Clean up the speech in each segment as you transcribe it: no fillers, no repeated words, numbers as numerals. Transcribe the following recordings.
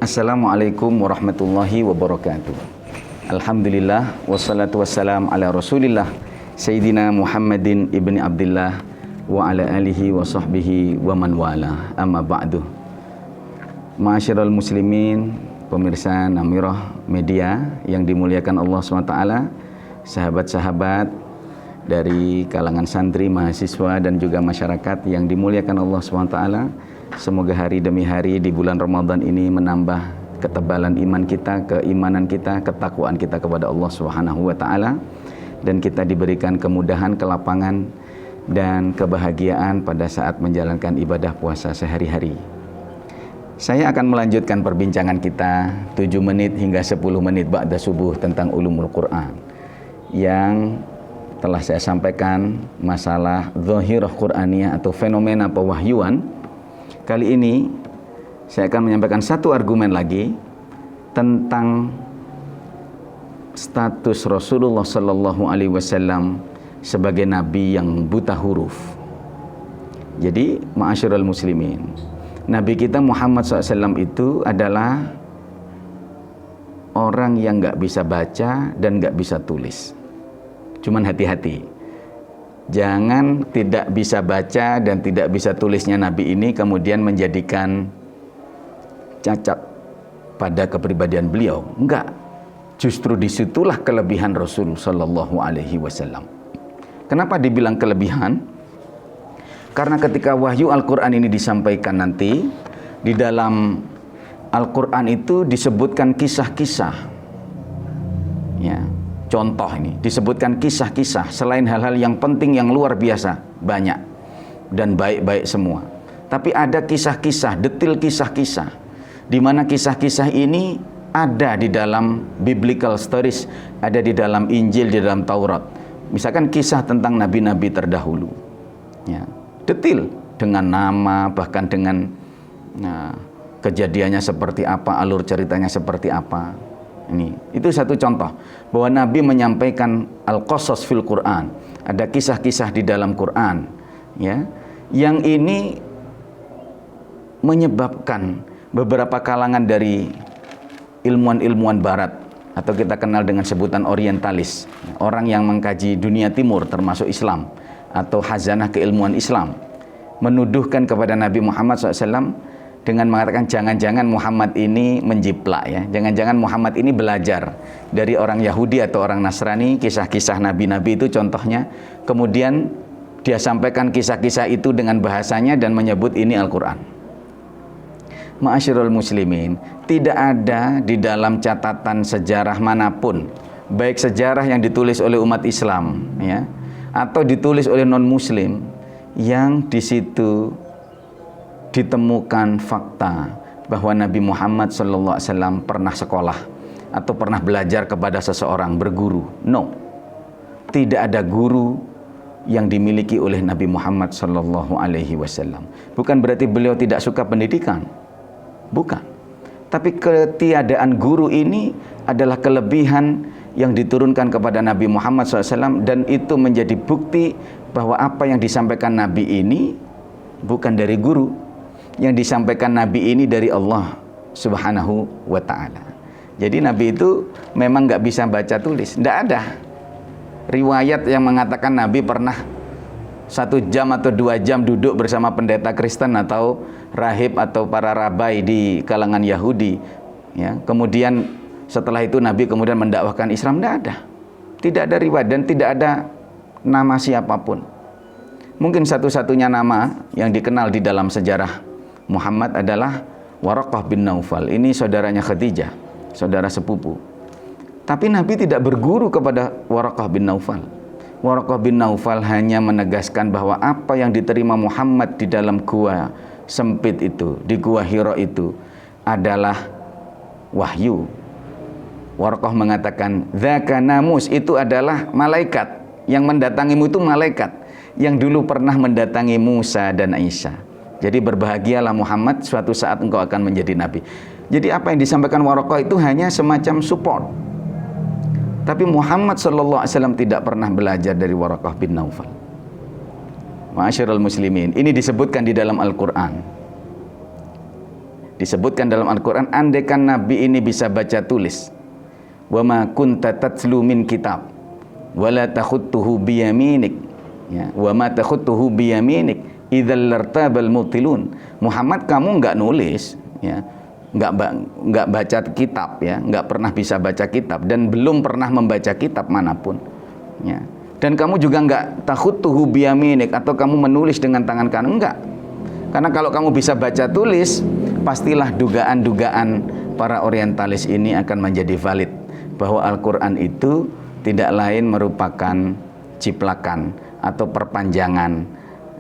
Assalamualaikum warahmatullahi wabarakatuh. Alhamdulillah wassalatu wassalam ala Rasulillah Sayyidina Muhammadin ibni Abdillah wa ala alihi wa sahbihi wa man wala. Amma ba'du. Ma'asyiral muslimin, pemirsa Namirah Media yang dimuliakan Allah SWT, sahabat-sahabat dari kalangan santri, mahasiswa dan juga masyarakat yang dimuliakan Allah SWT. Semoga hari demi hari di bulan Ramadan ini menambah ketebalan iman kita, keimanan kita, ketakwaan kita kepada Allah Subhanahu wa taala, dan kita diberikan kemudahan, kelapangan dan kebahagiaan pada saat menjalankan ibadah puasa sehari-hari. Saya akan melanjutkan perbincangan kita 7 menit hingga 10 menit ba'da subuh tentang ulumul Quran yang telah saya sampaikan masalah zahirah Qur'aniyah atau fenomena pewahyuan. Kali ini saya akan menyampaikan satu argumen lagi tentang status Rasulullah Sallallahu Alaihi Wasallam sebagai nabi yang buta huruf. Jadi, ma'asyiral muslimin, Nabi kita Muhammad SAW itu adalah orang yang nggak bisa baca dan nggak bisa tulis. Cuman hati-hati, jangan tidak bisa baca dan tidak bisa tulisnya Nabi ini kemudian menjadikan cacat pada kepribadian beliau. Enggak. Justru disitulah kelebihan Rasul Sallallahu Alaihi Wasallam. Kenapa dibilang kelebihan? Karena ketika wahyu Al-Quran ini disampaikan nanti, di dalam Al-Quran itu disebutkan kisah-kisah. Ya. Contoh ini, disebutkan kisah-kisah selain hal-hal yang penting yang luar biasa, banyak dan baik-baik semua. Tapi ada kisah-kisah, detil kisah-kisah, di mana kisah-kisah ini ada di dalam biblical stories, ada di dalam Injil, di dalam Taurat. Misalkan kisah tentang nabi-nabi terdahulu. Ya, detil dengan nama, bahkan dengan kejadiannya seperti apa, alur ceritanya seperti apa. Itu satu contoh bahwa Nabi menyampaikan al-qasas fil Quran, ada kisah-kisah di dalam Quran, ya, yang ini menyebabkan beberapa kalangan dari ilmuwan-ilmuwan Barat atau kita kenal dengan sebutan orientalis, orang yang mengkaji dunia timur termasuk Islam atau khazanah keilmuan Islam, menuduhkan kepada Nabi Muhammad SAW dengan mengatakan jangan-jangan Muhammad ini menjiplak, ya, jangan-jangan Muhammad ini belajar dari orang Yahudi atau orang Nasrani, kisah-kisah nabi-nabi itu contohnya, kemudian dia sampaikan kisah-kisah itu dengan bahasanya dan menyebut ini Al-Quran. Ma'asyiral muslimin, tidak ada di dalam catatan sejarah manapun, baik sejarah yang ditulis oleh umat Islam, ya, atau ditulis oleh non-muslim, yang di situ ditemukan fakta bahwa Nabi Muhammad SAW pernah sekolah atau pernah belajar kepada seseorang, berguru. No, tidak ada guru yang dimiliki oleh Nabi Muhammad SAW. Bukan berarti beliau tidak suka pendidikan, bukan. Tapi ketiadaan guru ini adalah kelebihan yang diturunkan kepada Nabi Muhammad SAW, dan itu menjadi bukti bahwa apa yang disampaikan Nabi ini bukan dari guru. Yang disampaikan Nabi ini dari Allah Subhanahu wa ta'ala. Jadi Nabi itu memang nggak bisa baca tulis. Nggak ada riwayat yang mengatakan Nabi pernah 1 jam atau 2 jam duduk bersama pendeta Kristen atau rahib atau para rabai di kalangan Yahudi, ya. Kemudian setelah itu Nabi kemudian mendakwahkan Islam. Nggak ada. Tidak ada riwayat dan tidak ada nama siapapun. Mungkin satu-satunya nama yang dikenal di dalam sejarah Muhammad adalah Waraqah bin Naufal. Ini saudaranya Khadijah, saudara sepupu. Tapi Nabi tidak berguru kepada Waraqah bin Naufal. Waraqah bin Naufal hanya menegaskan bahwa apa yang diterima Muhammad di dalam gua sempit itu, di gua Hira itu adalah wahyu. Waraqah mengatakan, "Dzaka namus," itu adalah malaikat. Yang mendatangimu itu malaikat yang dulu pernah mendatangi Musa dan Isa. Jadi berbahagialah Muhammad, suatu saat engkau akan menjadi nabi. Jadi apa yang disampaikan Waraqah itu hanya semacam support. Tapi Muhammad SAW tidak pernah belajar dari Waraqah bin Naufal. Ma'asyiral muslimin, ini disebutkan di dalam Al-Quran. Di Disebutkan dalam Al-Quran, andaikan Nabi ini bisa baca tulis, wa ma kunta tatlu min kitab wala takhutuhu biyaminik, ya, wa ma takhutuhu biyaminik idzal lartabal mutilun. Muhammad, kamu enggak nulis, ya, enggak baca kitab, ya, enggak pernah bisa baca kitab dan belum pernah membaca kitab manapun, ya. Dan kamu juga enggak takhutuhu biyaminik, atau kamu menulis dengan tangan kanan, enggak. Karena kalau kamu bisa baca tulis, pastilah dugaan-dugaan para orientalis ini akan menjadi valid, bahwa Al-Quran itu tidak lain merupakan ciplakan atau perpanjangan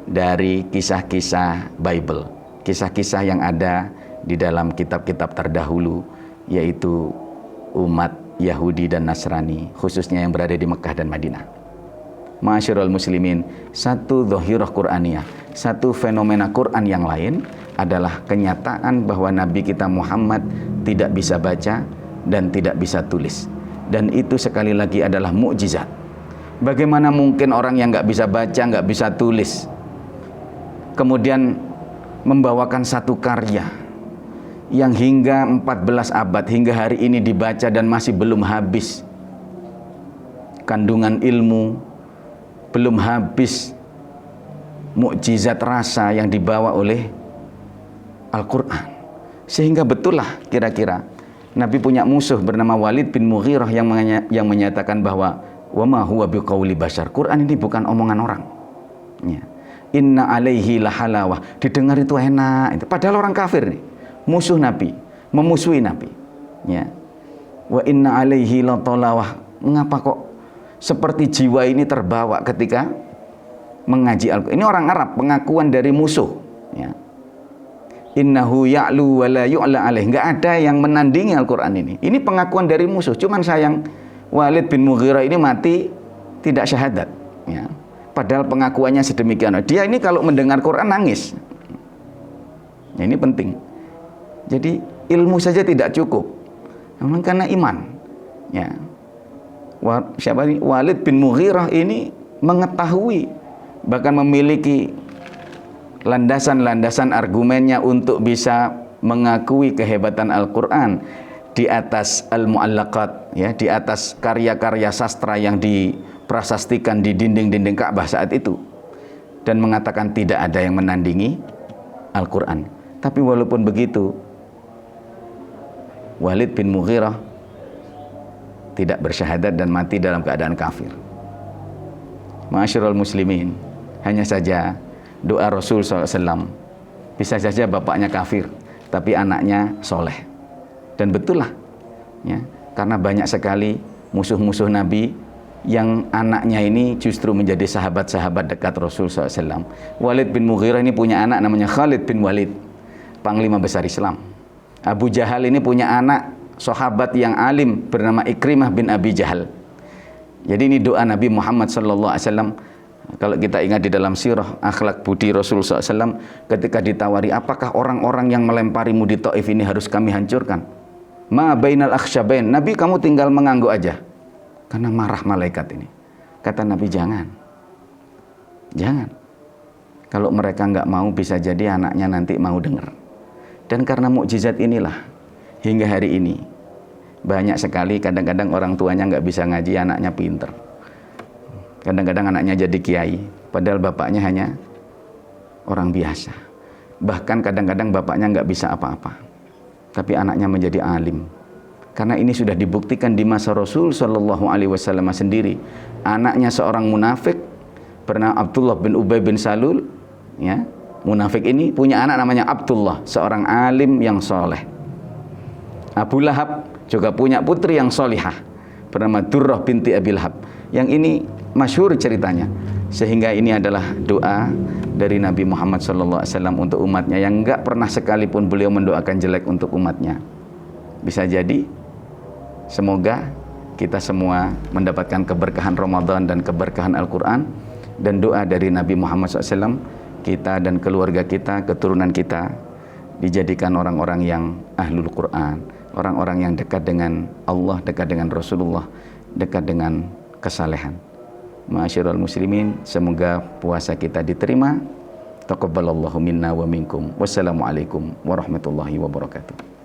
dari kisah-kisah Bible, kisah-kisah yang ada di dalam kitab-kitab terdahulu, yaitu umat Yahudi dan Nasrani, khususnya yang berada di Mekah dan Madinah. Ma'asyiral muslimin, satu dhahirah Qur'aniyah, satu fenomena Quran yang lain adalah kenyataan bahwa Nabi kita Muhammad tidak bisa baca dan tidak bisa tulis. Dan itu sekali lagi adalah mukjizat. Bagaimana mungkin orang yang nggak bisa baca, nggak bisa tulis, kemudian membawakan satu karya yang hingga 14 abad, hingga hari ini dibaca dan masih belum habis kandungan ilmu, belum habis mukjizat rasa yang dibawa oleh Al-Quran. Sehingga betul lah kira-kira Nabi punya musuh bernama Walid bin Mughirah yang menyatakan bahwa wa ma huwa biqauli bashar, Quran ini bukan omongan orang, ya. Inna alaihi lahalawah, didengar itu enak itu. Padahal orang kafir nih, musuh Nabi, memusuhi Nabi, ya. Wa inna alaihi latalawah, mengapa kok seperti jiwa ini terbawa ketika mengaji Al-Quran? Ini orang Arab, pengakuan dari musuh, ya. Innahu ya'lu wa la yu'la alaih, nggak ada yang menandingi Al-Quran ini. Ini pengakuan dari musuh. Cuman sayang Walid bin Mughirah ini mati tidak syahadat, ya. Padahal pengakuannya sedemikian. Dia ini kalau mendengar Quran nangis. Ya, ini penting. Jadi ilmu saja tidak cukup, memang karena iman, ya. Siapa ini? Walid bin Mughirah ini mengetahui, bahkan memiliki landasan-landasan argumennya untuk bisa mengakui kehebatan Al-Quran di atas al-mu'allaqat, ya, di atas karya-karya sastra yang diprasastikan di dinding-dinding Ka'bah saat itu, dan mengatakan tidak ada yang menandingi Al-Quran. Tapi walaupun begitu, Walid bin Mughirah tidak bersyahadat dan mati dalam keadaan kafir. Ma'asyiral muslimin, hanya saja doa Rasul SAW, bisa saja bapaknya kafir tapi anaknya soleh. Dan betul lah, ya, karena banyak sekali musuh-musuh Nabi yang anaknya ini justru menjadi sahabat-sahabat dekat Rasul SAW. Walid bin Mughirah ini punya anak namanya Khalid bin Walid, panglima besar Islam. Abu Jahal ini punya anak sahabat yang alim bernama Ikrimah bin Abi Jahal. Jadi ini doa Nabi Muhammad SAW. Kalau kita ingat di dalam sirah akhlak budi Rasul SAW, ketika ditawari, apakah orang-orang yang melemparimu di Taif ini harus kami hancurkan? Ma bainal akhsyabain, Nabi kamu tinggal mengangguk aja, karena marah malaikat ini. Kata Nabi, jangan. Kalau mereka nggak mau, bisa jadi anaknya nanti mau dengar. Dan karena mukjizat inilah hingga hari ini banyak sekali, kadang-kadang orang tuanya nggak bisa ngaji, anaknya pinter. Kadang-kadang anaknya jadi kiai, padahal bapaknya hanya orang biasa. Bahkan kadang-kadang bapaknya nggak bisa apa-apa, tapi anaknya menjadi alim. Karena ini sudah dibuktikan di masa Rasul Shallallahu Alaihi Wasallam sendiri. Anaknya seorang munafik bernama Abdullah bin Ubay bin Salul, ya. Munafik ini punya anak namanya Abdullah, seorang alim yang soleh. Abu Lahab juga punya putri yang solihah bernama Durrah binti Abi Lahab. Yang ini masyhur ceritanya, sehingga ini adalah doa dari Nabi Muhammad SAW untuk umatnya, yang enggak pernah sekalipun beliau mendoakan jelek untuk umatnya. Bisa jadi semoga kita semua mendapatkan keberkahan Ramadan dan keberkahan Al-Quran, dan doa dari Nabi Muhammad SAW, kita dan keluarga kita, keturunan kita dijadikan orang-orang yang ahlul Quran, orang-orang yang dekat dengan Allah, dekat dengan Rasulullah, dekat dengan kesalehan. Ma'asyiral muslimin, semoga puasa kita diterima, Taqabbalallahu minna wa minkum. Wassalamualaikum warahmatullahi wabarakatuh.